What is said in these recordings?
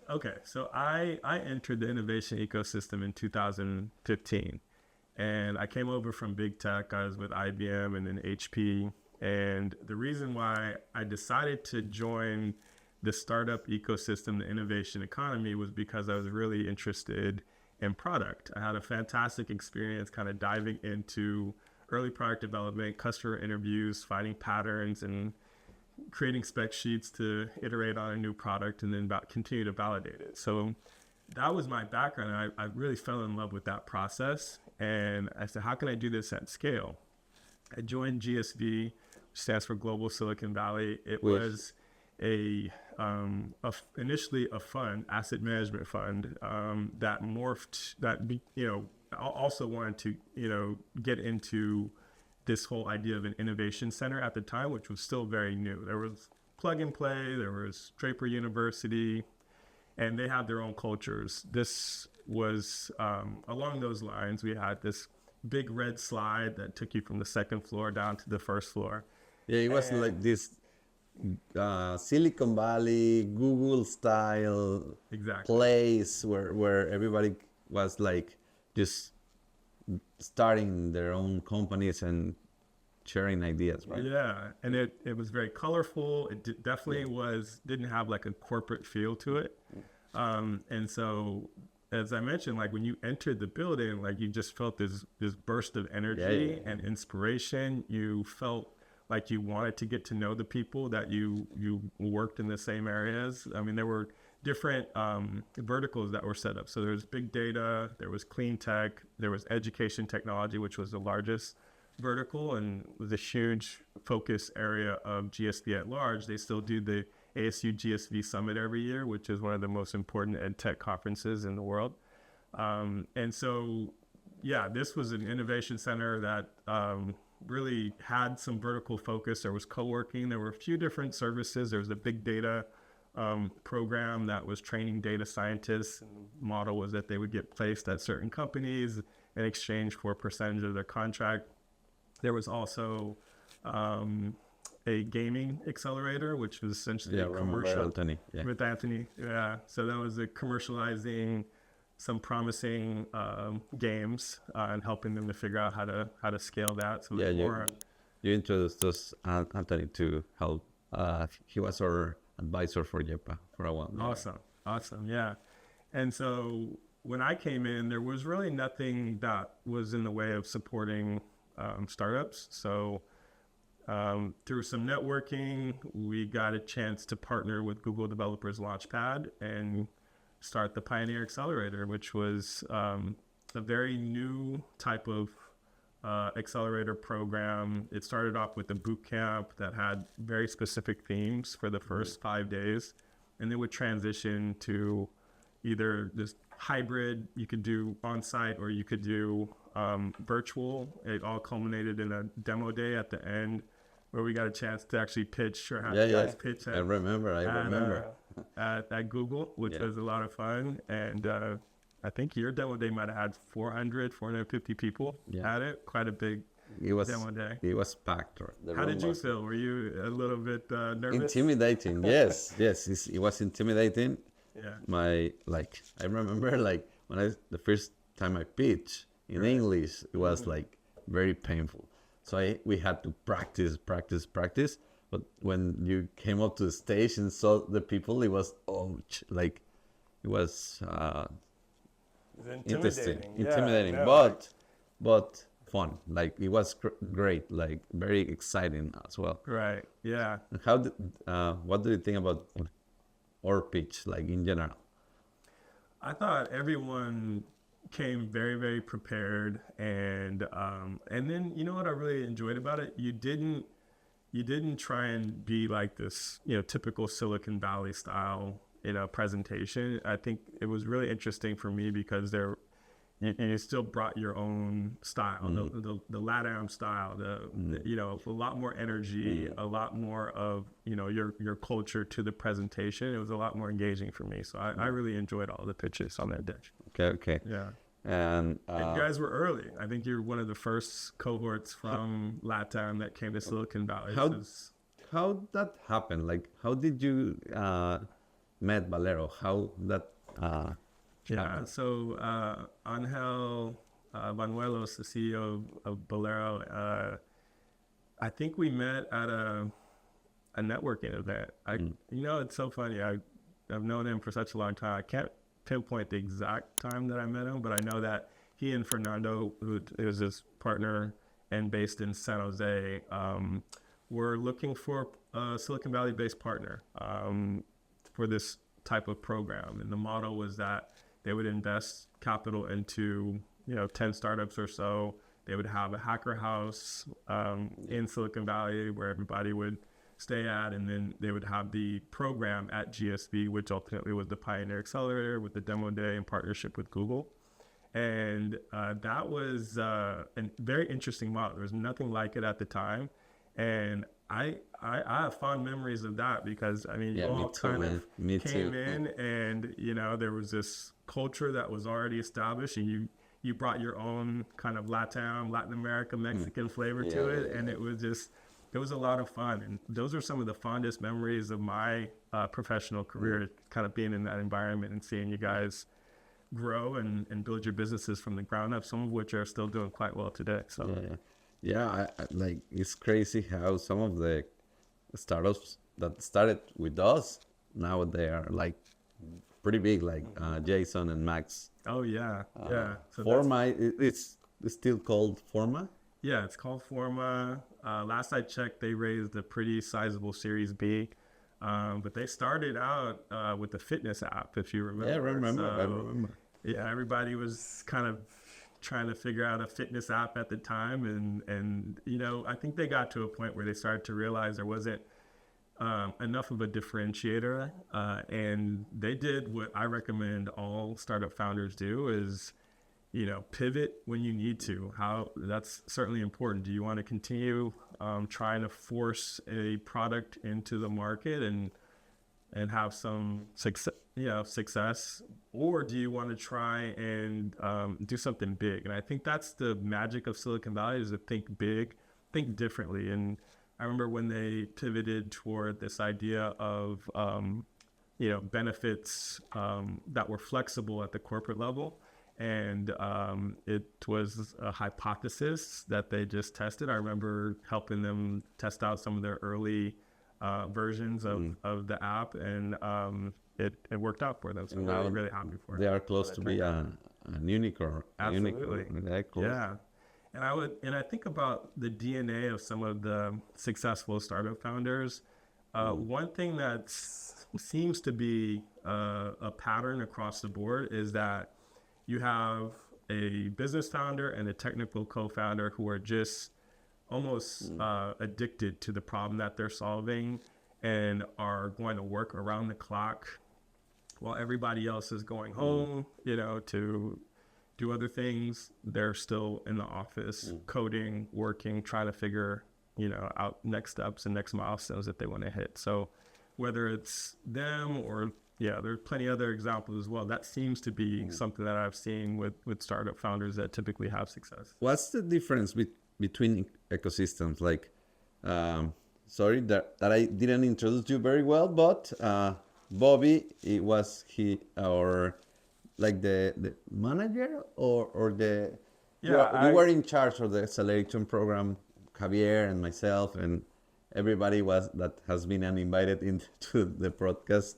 Okay, so I entered the innovation ecosystem in 2015, and I came over from big tech. I was with IBM and then HP. And the reason why I decided to join the startup ecosystem, the innovation economy, was because I was really interested in product. I had a fantastic experience kind of diving into early product development, customer interviews, finding patterns, and creating spec sheets to iterate on a new product and then continue to validate it. So that was my background. I really fell in love with that process. And I said, how can I do this at scale? I joined GSV, which stands for Global Silicon Valley. It was initially a fund, asset management fund, that morphed, also wanted to, get into this whole idea of an innovation center at the time, which was still very new. There was Plug and Play, there was Draper University, and they had their own cultures. This was along those lines. We had this big red slide that took you from the second floor down to the first floor. Yeah, it was like this Silicon Valley, Google style place where everybody was like just starting their own companies and sharing ideas, right? Yeah, and it was very colorful. It definitely didn't have like a corporate feel to it. And so, as I mentioned, like when you entered the building, like you just felt this burst of energy and inspiration. You felt like you wanted to get to know the people that you worked in the same areas. I mean, there were different verticals that were set up. So there was big data, there was clean tech, there was education technology, which was the largest vertical and was a huge focus area of GSV at large. They still do the ASU GSV Summit every year, which is one of the most important ed tech conferences in the world. And so, yeah, this was an innovation center that really had some vertical focus. There was co-working. There were a few different services. There was a big data program that was training data scientists. And the model was that they would get placed at certain companies in exchange for a percentage of their contract. There was also a gaming accelerator, which was essentially a commercial Anthony. with Anthony. Yeah, so that was commercializing some promising games and helping them to figure out how to scale that. So you introduced us Anthony to help. He was our advisor for JEPA for a while. Awesome, yeah. And so when I came in, there was really nothing that was in the way of supporting startups. So through some networking, we got a chance to partner with Google Developers Launchpad and start the Pioneer Accelerator, which was a very new type of accelerator program. It started off with a boot camp that had very specific themes for the first 5 days, and then would transition to either this hybrid, you could do on-site or you could do virtual. It all culminated in a demo day at the end where we got a chance to actually pitch or have guys pitch I remember at Google, which was a lot of fun. And I think your demo day might have had 450 people at it. Quite a big demo day. It was packed. How did you feel? Were you a little bit nervous? Intimidating. Yes. It was intimidating. Yeah. I remember when the first time I pitched in English, it was like very painful. So we had to practice. But when you came up to the stage and saw the people, it was interesting, intimidating, but fun. Like it was great, like very exciting as well. Right. Yeah. What do you think about our pitch, like in general? I thought everyone came very, very prepared, and then you know what I really enjoyed about it? You didn't try and be like this, typical Silicon Valley style, presentation. I think it was really interesting for me because you still brought your own style, the Latam style, a lot more energy, a lot more of, your culture to the presentation. It was a lot more engaging for me. So I really enjoyed all the pitches on that day. Okay. Yeah. And you guys were early. I think you're one of the first cohorts from Latam that came to Silicon Valley. How that happened? Like, how did you met Valero? How that happened? So Angel Banuelos, the CEO of Valero, I think we met at a networking event. It's so funny. I've known him for such a long time. I can't pinpoint the exact time that I met him, but I know that he and Fernando, who is his partner and based in San Jose, were looking for a Silicon Valley-based partner for this type of program. And the model was that they would invest capital into 10 startups or so. They would have a hacker house in Silicon Valley where everybody would stay at, and then they would have the program at GSV, which ultimately was the Pioneer Accelerator with the demo day in partnership with Google. And that was a very interesting model. There was nothing like it at the time. And I have fond memories of that because, you all kind of came in and, there was this culture that was already established, and you brought your own kind of Latam, Latin America, Mexican flavor to it. And it was a lot of fun. And those are some of the fondest memories of my professional career, kind of being in that environment and seeing you guys grow and build your businesses from the ground up, some of which are still doing quite well today. So I like, it's crazy how some of the startups that started with us, now they are like pretty big, like Jason and Max. Oh yeah. So Forma, it's still called Forma? Yeah, it's called Forma. Last I checked, they raised a pretty sizable Series B. But they started out with the fitness app, if you remember. Yeah, I remember. Yeah, everybody was kind of trying to figure out a fitness app at the time. And I think they got to a point where they started to realize there wasn't enough of a differentiator. And they did what I recommend all startup founders do is, pivot when you need to. That's certainly important. Do you want to continue trying to force a product into the market and have some success, or do you want to try and do something big? And I think that's the magic of Silicon Valley, is to think big, think differently. And I remember when they pivoted toward this idea of benefits that were flexible at the corporate level. And it was a hypothesis that they just tested. I remember helping them test out some of their early versions of the app, and it worked out for them. So I was really happy for it. They are close to be an unicorn. Absolutely. Cool. Yeah. And I think about the DNA of some of the successful startup founders. One thing that seems to be a pattern across the board is that you have a business founder and a technical co-founder who are just almost addicted to the problem that they're solving and are going to work around the clock while everybody else is going home, to do other things. They're still in the office coding, working, trying to figure, out next steps and next milestones that they want to hit. So whether it's them or there's plenty of other examples as well. That seems to be something that I've seen with startup founders that typically have success. What's the difference between ecosystems? Like, sorry that I didn't introduce you very well, but Bobby, he or like the manager or the you were in charge of the acceleration program. Javier and myself and everybody that has been uninvited into the Prodcast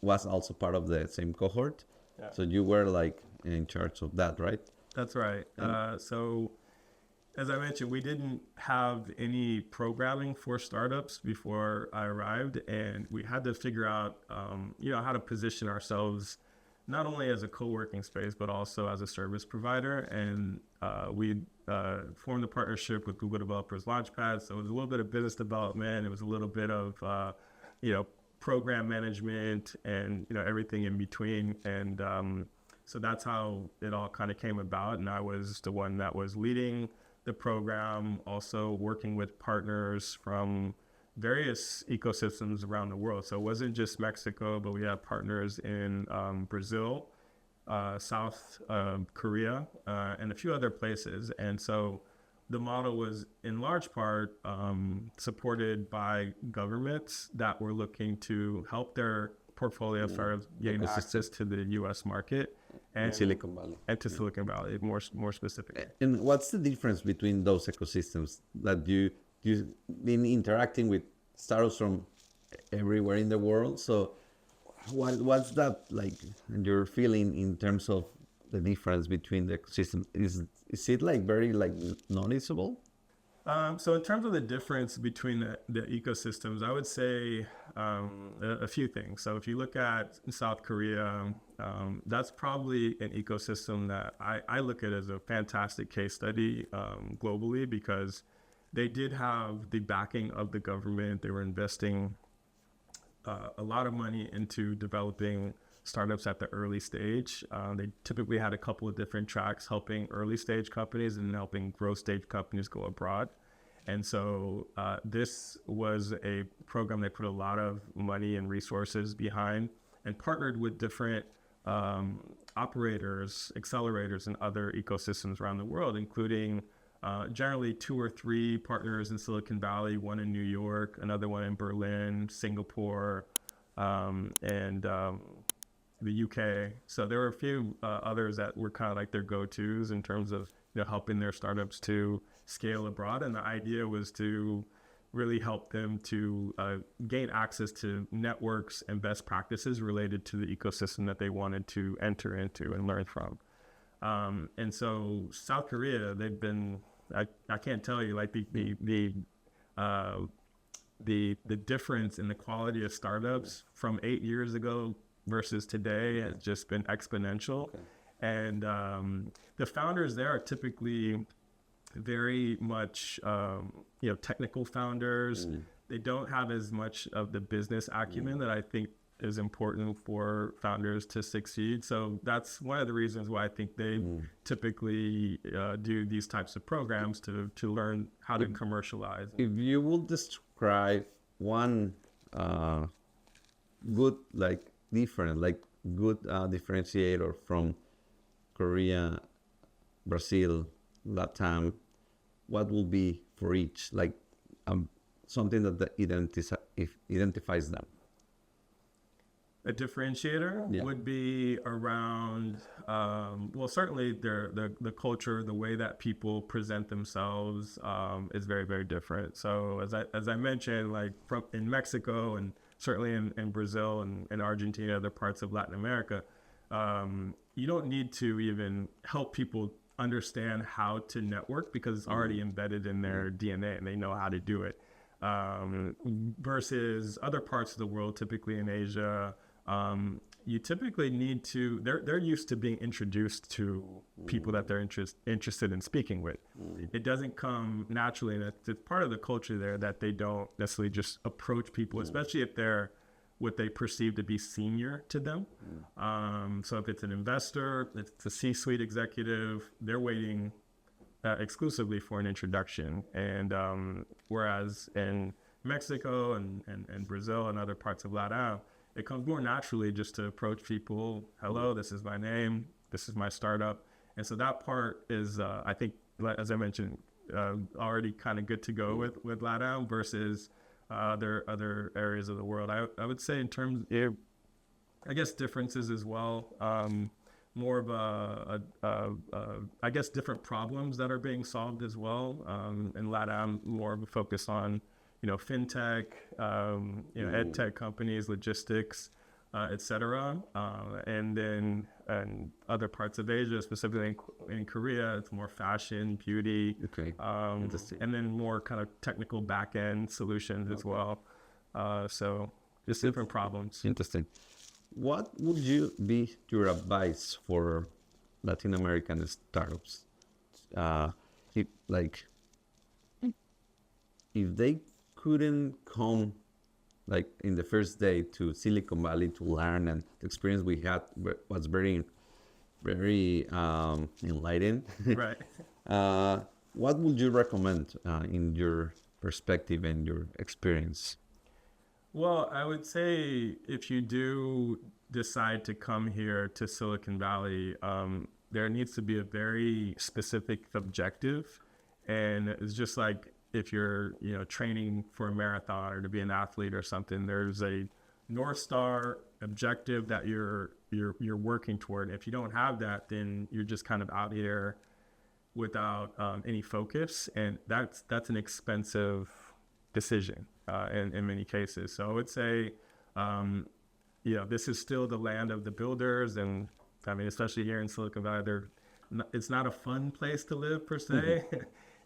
was also part of the same cohort. So you were like in charge of that, right? That's right. So as I mentioned, we didn't have any programming for startups before I arrived, and we had to figure out how to position ourselves not only as a co-working space but also as a service provider. And we formed a partnership with Google Developers Launchpad, so it was a little bit of business development, it was a little bit of program management and everything in between. And so that's how it all kind of came about. And I was the one that was leading the program, also working with partners from various ecosystems around the world. So it wasn't just Mexico, but we had partners in Brazil, South Korea, and a few other places. And so the model was in large part supported by governments that were looking to help their portfolio startups gain access to the U.S. market and Silicon Valley. And to Silicon Valley, more specifically. And what's the difference between those ecosystems that you've been interacting with startups from everywhere in the world? So what's that like you're feeling in terms of the difference between the ecosystems? Is it like very like noticeable? So in terms of the difference between the ecosystems, I would say a few things. So if you look at South Korea, that's probably an ecosystem that I look at as a fantastic case study globally, because they did have the backing of the government. They were investing a lot of money into developing startups at the early stage. They typically had a couple of different tracks, helping early stage companies and helping growth stage companies go abroad. And so this was a program they put a lot of money and resources behind, and partnered with different operators, accelerators, and other ecosystems around the world, including generally 2 or 3 partners in Silicon Valley, one in New York, another one in Berlin, Singapore, and the UK. So there were a few others that were kind of like their go-tos in terms of helping their startups to scale abroad. And the idea was to really help them to gain access to networks and best practices related to the ecosystem that they wanted to enter into and learn from. And so South Korea, they've been, I can't tell you, like the difference in the quality of startups from 8 years ago versus today has just been exponential. Okay. And the founders there are typically very much, technical founders. They don't have as much of the business acumen that I think is important for founders to succeed. So that's one of the reasons why I think they typically do these types of programs to learn how to commercialize. If you will describe one good, differentiator from Korea, Brazil, Latam, what will be for each, something that identifies them? A differentiator would be around, certainly the culture, the way that people present themselves is very, very different. So as I mentioned, in Mexico and certainly in Brazil and Argentina, other parts of Latin America, you don't need to even help people understand how to network, because it's already embedded in their DNA and they know how to do it. Versus other parts of the world, typically in Asia, you typically need to, they're used to being introduced to people that they're interested in speaking with. It doesn't come naturally, and it's part of the culture there that they don't necessarily just approach people, especially if they're what they perceive to be senior to them. So if it's an investor, it's a C-suite executive, they're waiting exclusively for an introduction. And whereas in Mexico and Brazil and other parts of Latam, it comes more naturally just to approach people. Hello, this is my name. This is my startup. And so that part is, I think, as I mentioned, already kind of good to go with Latam versus other areas of the world. I would say in terms of, I guess, differences as well, more of I guess, different problems that are being solved as well. In Latam, more of a focus on, fintech, ed tech companies, logistics, et cetera. And then in other parts of Asia, specifically in Korea, it's more fashion, beauty, and then more kind of technical back-end solutions as well. So just different problems. Interesting. What would be your advice for Latin American startups? If they couldn't come in the first day to Silicon Valley to learn, and the experience we had was very, very enlightening. Right. What would you recommend in your perspective and your experience? Well, I would say if you do decide to come here to Silicon Valley, there needs to be a very specific objective And it's just like if you're, you know, training for a marathon or to be an athlete or something, there's a North Star objective that you're working toward. If you don't have that, then you're just kind of out here without any focus, and that's an expensive decision in many cases. So I would say, you know, this is still the land of the builders, and I mean, especially here in Silicon Valley, it's not a fun place to live per se.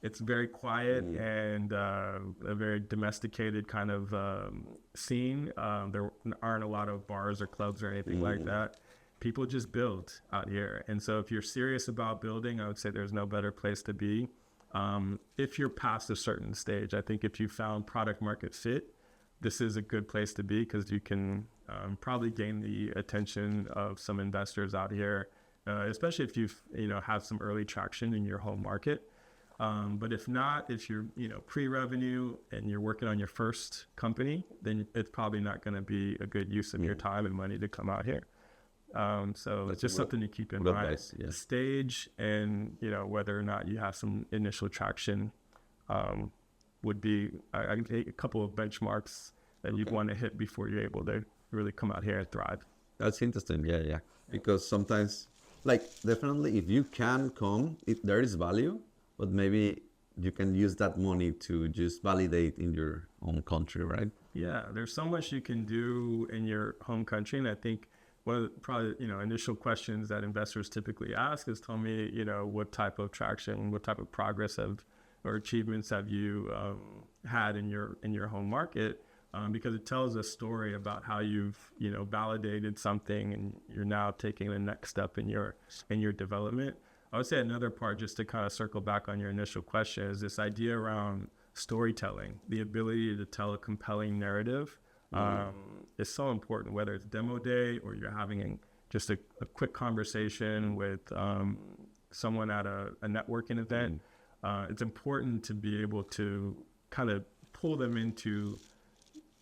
It's very quiet and a very domesticated kind of scene. There aren't a lot of bars or clubs or anything like that. People just build out here. And so if you're serious about building, I would say there's no better place to be. If you're past a certain stage, I think if you found product market fit, this is a good place to be, because you can probably gain the attention of some investors out here, especially if you've, you know, have some early traction in your home market. But if not, if you're, you know, pre-revenue and you're working on your first company, then it's probably not going to be a good use of your time and money to come out here. So it's just something to keep in mind. Base, yeah. Stage and, you know, whether or not you have some initial traction would be I think a couple of benchmarks that you'd want to hit before you're able to really come out here and thrive. That's interesting. Yeah. Because sometimes, like, definitely if you can come, if there is value, but maybe you can use that money to just validate in your own country, right? Yeah, there's so much you can do in your home country. And I think one of the probably, you know, initial questions that investors typically ask is, tell me, you know, what type of traction, what type of progress or achievements have you had in your home market? Because it tells a story about how you've, you know, validated something and you're now taking the next step in your development. I would say another part, just to kind of circle back on your initial question, is this idea around storytelling, the ability to tell a compelling narrative. Is so important, whether it's demo day or you're having just a quick conversation with someone at a networking event. It's important to be able to kind of pull them into,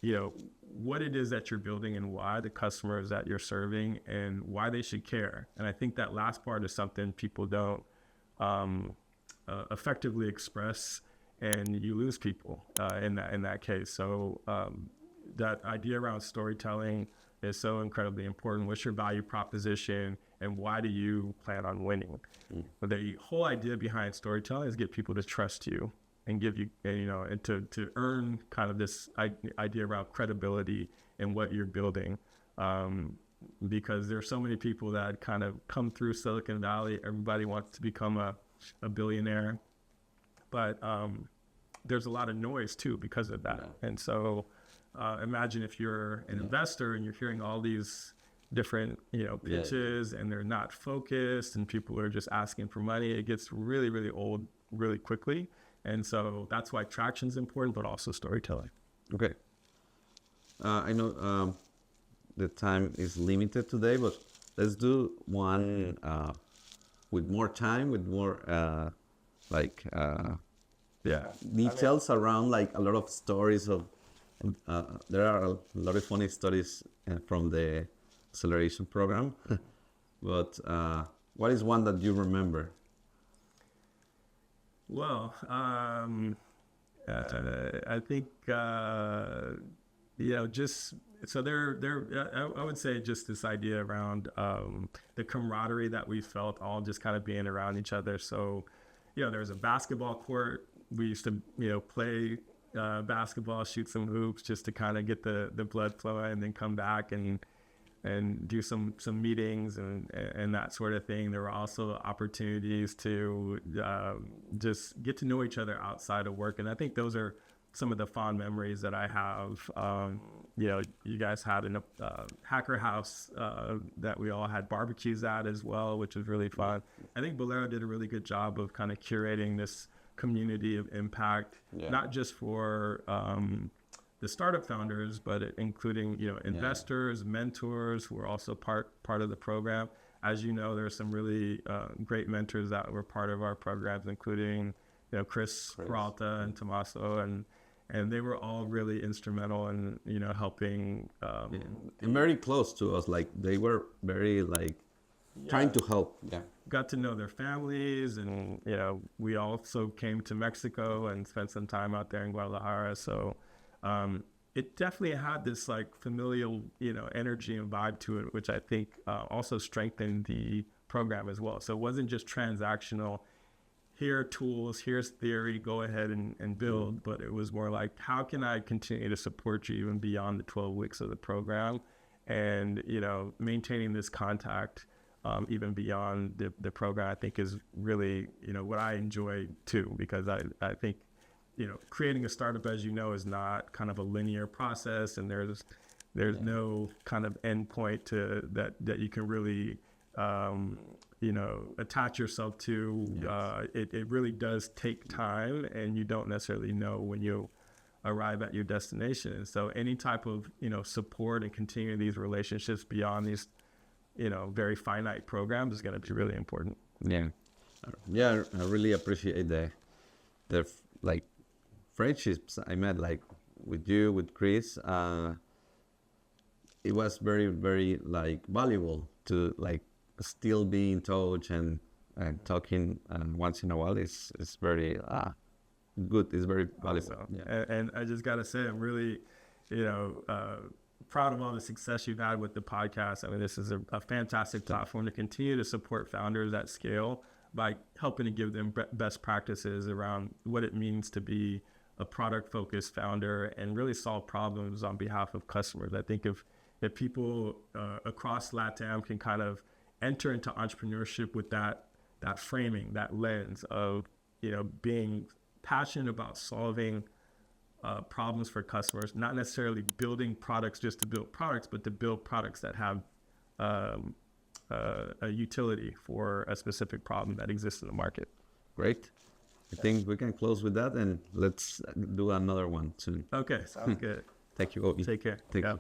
you know, what it is that you're building and why, the customers that you're serving and why they should care. And I think that last part is something people don't effectively express, and you lose people in that case. So that idea around storytelling is so incredibly important. What's your value proposition and why do you plan on winning? But the whole idea behind storytelling is get people to trust you and give you, you know, and to earn kind of this idea around credibility in what you're building. Because there's so many people that kind of come through Silicon Valley. Everybody wants to become a billionaire, but there's a lot of noise too because of that. And so imagine if you're an investor and you're hearing all these different, you know, pitches and they're not focused and people are just asking for money. It gets really, really old really quickly. And so that's why traction is important, but also storytelling. Okay. I know the time is limited today, but let's do one with more time, with more details around, like a lot of stories of. There are a lot of funny stories from the acceleration program, but what is one that you remember? Well, I think, you know, just, so I would say just this idea around the camaraderie that we felt all just kind of being around each other. So, you know, there's a basketball court. We used to, you know, play basketball, shoot some hoops just to kind of get the blood flowing and then come back and do some meetings and that sort of thing. There were also opportunities to just get to know each other outside of work. And I think those are some of the fond memories that I have. You know, you guys had a hacker house that we all had barbecues at as well, which was really fun. I think Bolero did a really good job of kind of curating this community of impact, not just for the startup founders, but including, you know, investors, mentors who are also part of the program. As you know, there are some really great mentors that were part of our programs, including, you know, Chris Peralta and Tommaso, and they were all really instrumental in, you know, helping. And very close to us. Like they were very like trying to help. Yeah. Got to know their families, and we also came to Mexico and spent some time out there in Guadalajara. So it definitely had this like familial energy and vibe to it, which I think also strengthened the program as well. So it wasn't just transactional, here are tools, here's theory, go ahead and build, but it was more like, how can I continue to support you even beyond the 12 weeks of the program, and maintaining this contact even beyond the program, I think is really what I enjoy too, because I think creating a startup, as is not kind of a linear process, and there's no kind of endpoint to that you can really attach yourself to. Yes. It really does take time, and you don't necessarily know when you arrive at your destination. And so any type of support and continuing these relationships beyond these very finite programs is going to be really important. Yeah, I really appreciate the like friendships I met, like with you, with Chris. It was very, very like valuable to like still be in touch and talking, and once in a while it's very good. It's very valuable. Awesome. Yeah. And I just gotta say, I'm really proud of all the success you've had with the podcast. I mean, this is a fantastic platform to continue to support founders at scale by helping to give them best practices around what it means to be a product-focused founder and really solve problems on behalf of customers. I think if people across Latam can kind of enter into entrepreneurship with that framing, that lens of being passionate about solving problems for customers, not necessarily building products just to build products, but to build products that have a utility for a specific problem that exists in the market. Great. I think we can close with that, and let's do another one soon. Okay, sounds good. Thank you, Obi. Take care. Thank you.